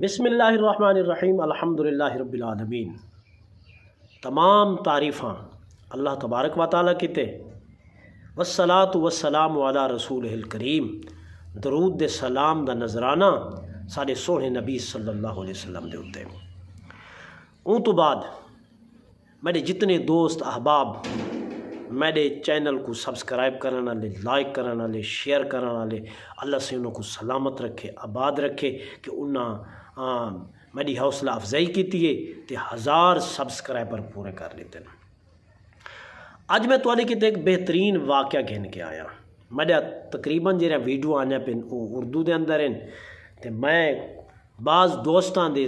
بسم اللہ الرحمن الرحیم الحمدللہ رب العالمین۔ تمام تعریفاں اللہ تبارک و تعالیٰ کی تے، والصلاۃ والسلام علی رسولہ الکریم، درود دے سلام دا نذرانہ سارے سوہنے نبی صلی اللہ علیہ وسلم دے اتے۔ اون تو بعد میرے جتنے دوست احباب میرے چینل کو سبسکرائب کرنے والے، لائک کرنے والے، شیئر کرنے والے، اللہ سے انہوں کو سلامت رکھے، آباد رکھے کہ انہاں میری حوصلہ افزائی کیتی ہے تے 1000 سبسکرائبر پورے کر لیتے ہیں۔ اج میں تواڈے کیتے ایک بہترین واقعہ گھن کے آیا۔ میرا تقریباً جہاں ویڈیو آنے پہ وہ اردو دے اندر ہیں تے میں بعض دوستاں دے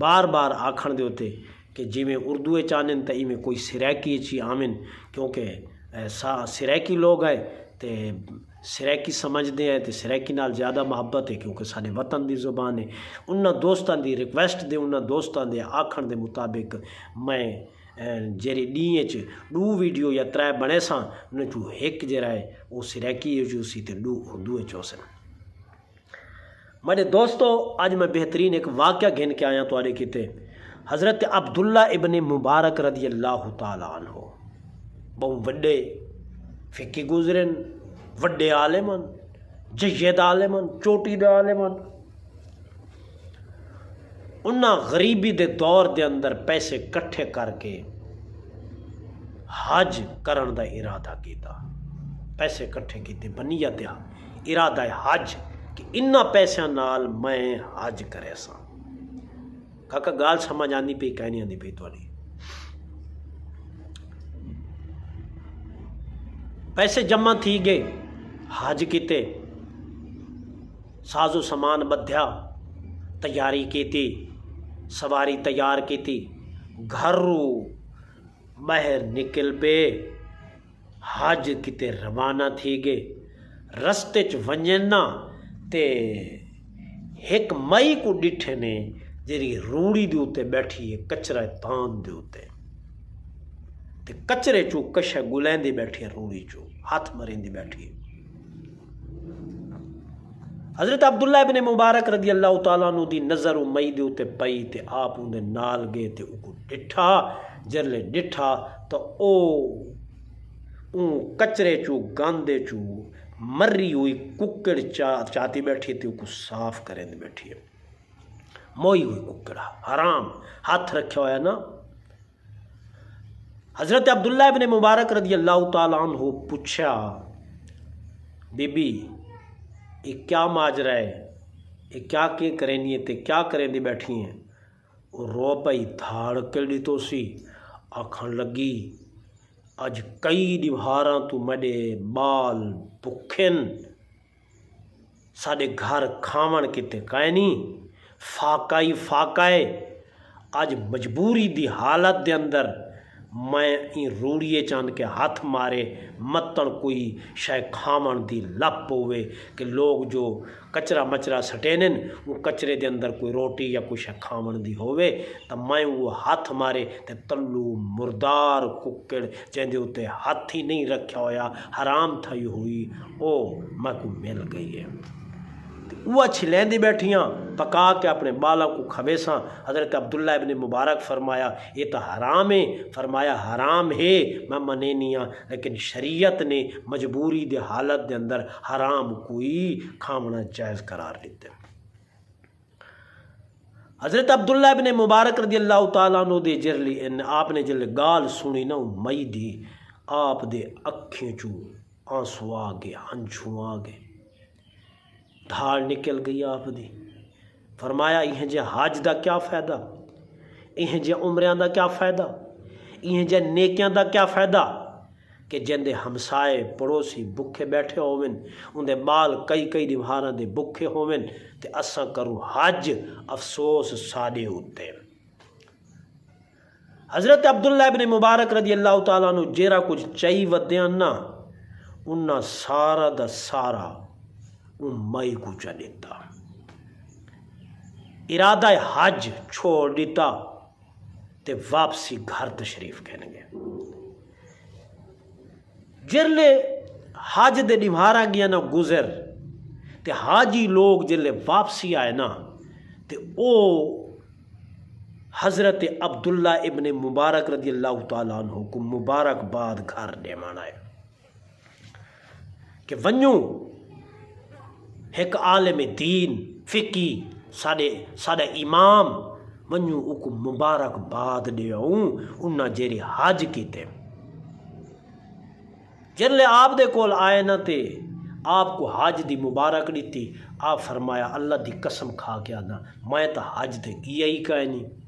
بار بار آکھن دے ہوتے کہ جی میں اردو چانن تے میں کوئی سریکی چی آمن، کیونکہ سریکی لوگ ہیں تے سریکی سمجھتے ہیں تے سریکی نال زیادہ محبت ہے کیونکہ سارے وطن دی زبان ہے۔ انہاں دوستاں دی ریکویسٹ دے، انہاں دوستاں دے آکھن دے مطابق میں جیری ڈیئیں دو ویڈیو یا 3 بنے ساں، انہاں چوں ایک جرا ہے وہ سریکی جو سی تے 2 اردو چوسن۔ میرے دوستو آج میں بہترین ایک واقعہ گھن کے آیا تواڈے کیتے۔ حضرت عبداللہ ابن مبارک رضی اللہ تعالیٰ عنہ بہت وڈے فقی گزرن، وڈے عالمن، جید عالمن، چوٹی دے عالمن۔ انہاں غریبی دے دور دے اندر پیسے کٹھے کر کے حج کرن دا ارادہ کیتا، پیسے کٹھے کیتے، بنیت ارادہ حج کہ انہاں پیسیاں نال میں حج کرے ساں۔ کاکا گال سمجھ آندی پئی کہنی آندی پئی تواڈی؟ پیسے جمع تھی گئے، حج کیتے، ساز و سامان بدھیا، تیاری کیتی، سواری تیار کیتی، گھرو باہر نکل پے، حج کیتے روانہ تھی گئے۔ رستے چ ونجنا تے ایک مئی کو ڈٹھے نے جیری روڑی دے اوتے بیٹھی ہے، کچرا تان دے اوتے تے کچرے چو کشے گلین دی بیٹھی ہے، روڑی چو ہاتھ مرین دی بیٹھی ہے۔ حضرت عبداللہ ابن مبارک رضی اللہ تعالیٰ عنہ دی نظر مئی دے اوتے پئی تے آپ اندے نال گئے تے او ڈٹھا، جرلے ڈٹھا تو کچرے چو گاندے چو مری ہوئی ککڑ چاہتی بیٹھی تے کو صاف کریں دی بیٹھی ہے، موئی ہوئی ککڑا حرام ہاتھ رکھا ہوا ہے نا۔ حضرت عبداللہ ابن مبارک رضی اللہ تعالیٰ عنہ پوچھا، بی بی یہ کیا ماجرا ہے، یہ کیا کرینی ہے تے کیا کریں دی بیٹھی ہیں؟ وہ رو پئی، دھاڑ کڑی تو سی، آکھن لگی اج کئی دیوہاراں تو میرے بال بکھن، ساڈے گھر کھاون کتے کائے نہیں، فاقائی فاقائے، اج مجبوری دی حالت دے اندر میں این روڑیے چاند کے ہاتھ مارے متن کوئی شے کھاون دی لپ ہوئے کہ لوگ جو کچرا مچرا سٹینن وہ کچرے دے اندر کوئی روٹی یا کوئی شے کھاون دی ہوئے تو میں وہ ہاتھ مارے تے تلو مردار ککڑ جہاں دے ہوتے ہاتھ ہی نہیں رکھا ہویا، حرام تھئی ہوئی، او میں کو مل گئی ہے۔ وہ چھلین دی بیٹھیاں پکا کے اپنے بالا کو کھویساں۔ حضرت عبداللہ ابن مبارک فرمایا یہ تو حرام ہے، فرمایا حرام ہے میں منینی ہاں، لیکن شریعت نے مجبوری دے حالت دے اندر حرام کوئی کھامنا جائز قرار دیتے۔ حضرت عبداللہ ابن مبارک رضی اللہ تعالیٰ عنہ دے جرلی آپ نے جلے گال سنی نا مئی دی، آپ دے اکھیں چو آنسو آگے، ہنچو آگے، دھاڑ نکل گئی آپ دی۔ فرمایا یہ جے حج دا کیا فائدہ، یہ جے عمریاں دا کیا فائدہ، یہ جے نیکیاں دا کیا فائدہ کہ جندے ہمسائے پڑوسی بکھے بیٹھے ہوئن، اندے بال کئی دیوہاراں دے بکھے ہوئن تے اساں کروں حج، افسوس ساڈے ہوتے۔ حضرت عبداللہ ابن مبارک رضی اللہ تعالیٰ عنہ جیرا کچھ چاہی ودیاں نا انہاں سارا دا سارا مئی کو چلیتا، ارادہ حج چھوڑ دیتا تے واپسی گھر تشریف کہنے گے۔ جرلے حج دے دیوہاراں گیا نا گزر تے حاجی لوگ جلے واپسی آئے نا تے او حضرت عبداللہ ابن مبارک رضی اللہ تعالیٰ عنہ کو مبارکباد گھر ڈیمان آئے کہ ونیوں ایک عالم دین فقی ساڑے امام ونیوں او کو مبارکباد دیوں انہاں جیرے حج کیتے جلے آپ دے کول آئے نہ تے آپ کو حج دی مبارک دیتی آپ فرمایا اللہ دی قسم کھا کے آنا میں تا حج تے کیا ہی کہے نہیں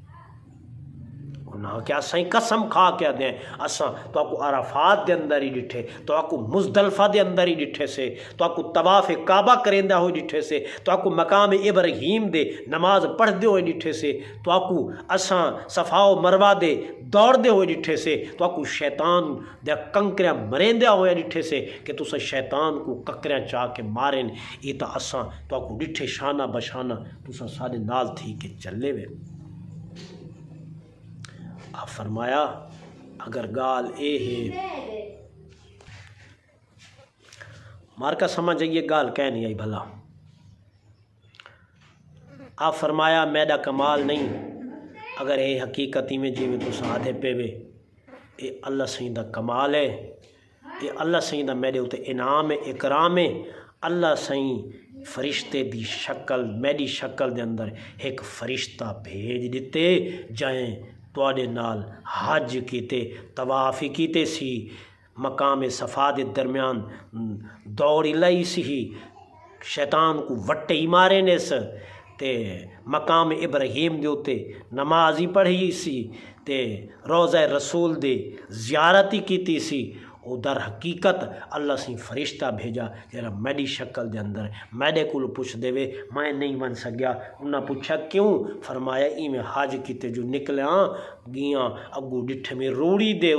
انہاں کیا سائیں قسم کھا کے دیں اساں تو آپ کو عرفات دے اندر ہی ڈٹھے تو آپ کو مزدلفہ دے اندر ہی ڈٹھے سے تو آپ کو طواف کعبہ کریندہ ہوئی ڈٹھے سے تو آپ کو مقام ابراہیم دے نماز پڑھ دے ہوئے ڈٹھے سے تو آپ کو اساں صفا و مروہ دے دوڑ دے ہوئے ڈٹھے سے تو آپ کو شیطان دے کنکریاں مریندہ ہوئے ڈٹھے سے کہ تو شیطان کو ککریاں چاہ کے ماریں یہ تا اساں تو آپ کو ڈٹھے شانہ بشانہ تو سارے نال تھی کہ چلے وے آپ فرمایا اگر گال اے ہے مار کا سمجھ یہ گال کہہ نہیں آئی بھلا آپ فرمایا میڈا کمال نہیں اگر اے حقیقتی میں جی میں تو سادھے پہ وے اے اللہ سین دا کمال ہے اے اللہ سین دا میرے ہوتے انعام اکرام ہے اللہ سین فرشتے دی شکل میری شکل دے اندر ایک فرشتہ بھیج دیتے جائیں توڑے نال حج کیتے طواف کیتے سی مقام صفا دے درمیان دوڑی لائی سی شیطان کو وٹے ہی مارے نے تے مقام ابراہیم دے ہوتے نمازی پڑھی سی تے روضہ رسول دے زیارتی کیتی سی او در حقیقت اللہ سی فرشتہ بھیجا جرا میری شکل دے اندر میرے کو پوچھ دے وے میں نہیں بن سکیا انہاں پوچھا کیوں فرمایا ای میں حج کیتے جو نکلے گیاں اگو ڈٹھ میں روڑی دے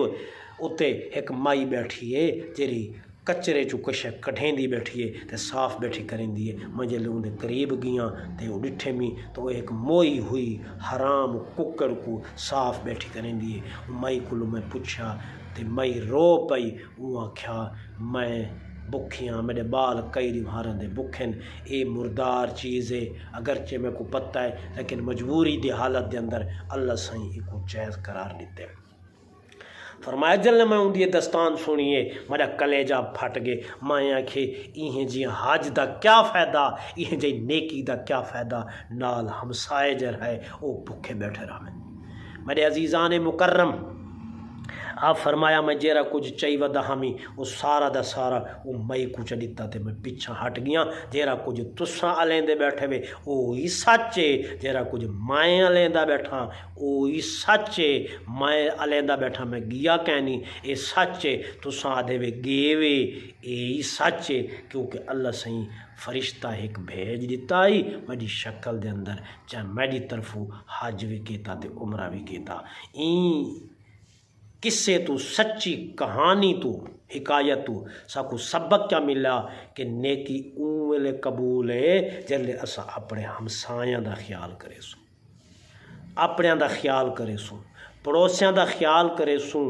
اتے ایک مائی بیٹھی ہے جیری کچرے چو کچھ کٹھیں دی بیٹھی ہے تے صاف بیٹھی کریں دیئے مجھے لوگوں دے قریب گیاں تے وہ ڈٹھے میں تو ایک موئی ہوئی حرام ککڑ کو صاف بیٹھی کریں دیئے مائی کو میں پوچھا تے مائی رو پئی وہ آکھیا میں بکھیاں میرے بال کئی مہارن دے بکھن اے مردار چیز ہے اگرچہ میں کو پتہ ہے لیکن مجبوری دی حالت دے اندر اللہ سائیں کو جائز قرار دیتے فرمایا جل میں ان دی دستان سنیے میرا کلیجہ پھٹ گئے میں آکھے ایہیں جی حج دا کیا فائدہ ایہیں جی نیکی دا کیا فائدہ نال ہمسائے جر ہے او بھکھے بیٹھے رہا میرے عزیزان مکرم آپ فرمایا میں جیرا کچھ چاہی ودا ہمیں وہ سارا دا سارا وہ مئی کچھ دیتا تے میں پیچھا ہٹ گیا جیرا کچھ تساں علیندے بیٹھے وے او ہی سچے جیرا کچھ میں علیندہ بیٹھا او ہی سچے میں علیندہ بیٹھا میں گیا کہنی اے سچے تساں آدھے وے گے وے اے ہی سچے کیونکہ اللہ سہیں فرشتہ ایک بھیج دیتا ہی میری شکل دے اندر چاہے میری طرفوں حج بھی کیتا تے عمرہ بھی کیتا این قصے تو سچی کہانی تو حکایت تو ساکو سبق کیا ملا کہ نیکی اون ویلے قبول ہے جلے اسا اپنے ہمسایاں دا خیال کرے سو اپنے دا خیال کرے سو پڑوسیاں دا خیال کرے سو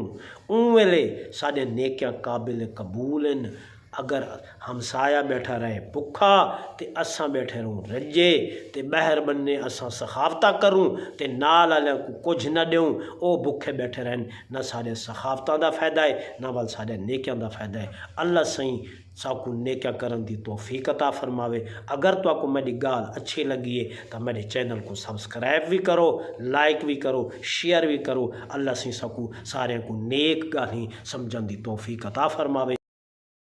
اون ویلے سارے نیکیاں قابل قبول ہیں اگر ہمسایہ بیٹھا رہے بکھا تے اساں بیٹھے رہوں رجے تے بہر بننے اساں سخافتہ کروں تے نال علیہ کو کچھ نہ دیوں او بکھے بیٹھے رہن نہ سارے سخافتہ دا فائدہ ہے نہ بل سارے نیکیاں دا فائدہ ہے اللہ سائیں ساکو نیکیاں کرن دی توفیق عطا فرماوے اگر تو آپ کو میری گال اچھی لگی ہے تو میرے چینل کو سبسکرائب بھی کرو لائک بھی کرو شیئر بھی کرو اللہ سائیں ساکو سارے کو نیک گالیں سمجھن دی توفیق عطا فرماوے